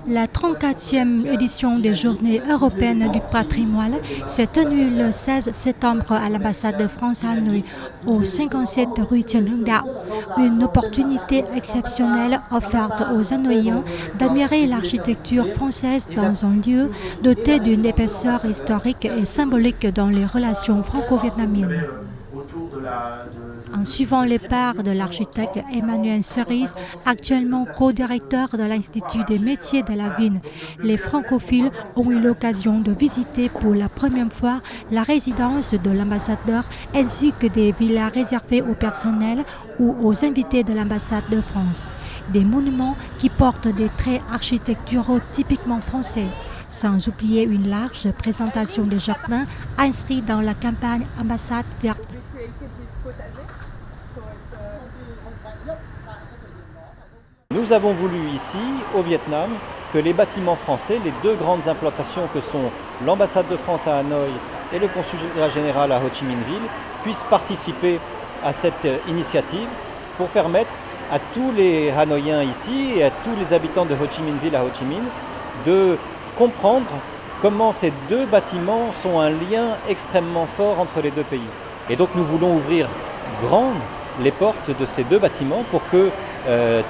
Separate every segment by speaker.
Speaker 1: La 34e édition des Journées européennes du patrimoine s'est tenue le 16 septembre à l'ambassade de France à Hanoï, au 57 rue Trần Hưng Đạo. Une opportunité exceptionnelle offerte aux Hanoïens d'admirer l'architecture française dans un lieu doté d'une épaisseur historique et symbolique dans les relations franco-vietnamiennes. En suivant les pas de l'architecte Emmanuel Cerise, actuellement co-directeur de l'Institut des métiers de la ville, les francophiles ont eu l'occasion de visiter pour la première fois la résidence de l'ambassadeur ainsi que des villas réservées au personnel ou aux invités de l'ambassade de France. Des monuments qui portent des traits architecturaux typiquement français. Sans oublier une large présentation des jardins inscrits dans la campagne Ambassade verte.
Speaker 2: Nous avons voulu ici, au Vietnam, que les bâtiments français, les deux grandes implantations que sont l'ambassade de France à Hanoï et le consulat général à Ho Chi Minh Ville, puissent participer à cette initiative pour permettre à tous les Hanoïens ici et à tous les habitants de Ho Chi Minh Ville à Ho Chi Minh de comprendre comment ces deux bâtiments sont un lien extrêmement fort entre les deux pays. Et donc nous voulons ouvrir grandes les portes de ces deux bâtiments pour que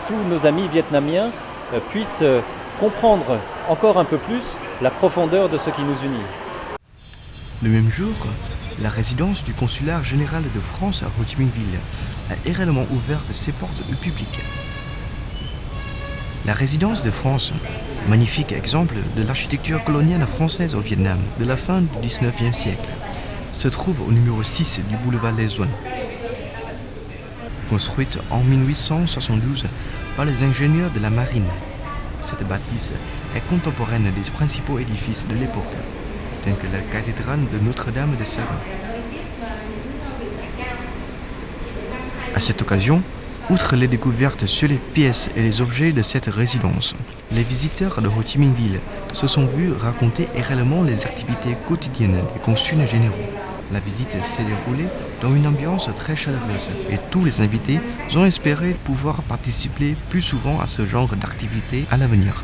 Speaker 2: tous nos amis vietnamiens puissent comprendre encore un peu plus la profondeur de ce qui nous unit.
Speaker 3: Le même jour, la résidence du consulat général de France à Ho Chi Minh Ville a également ouvert ses portes au public. La résidence de France, magnifique exemple de l'architecture coloniale française au Vietnam de la fin du 19e siècle, se trouve au numéro 6 du boulevard Les Duans. Construite en 1872 par les ingénieurs de la marine, cette bâtisse est contemporaine des principaux édifices de l'époque, tels que la cathédrale de Notre-Dame de Saigon. À cette occasion, outre les découvertes sur les pièces et les objets de cette résidence, les visiteurs de Ho Chi Minh Ville se sont vus raconter également les activités quotidiennes des consuls généraux. La visite s'est déroulée dans une ambiance très chaleureuse et tous les invités ont espéré pouvoir participer plus souvent à ce genre d'activités à l'avenir.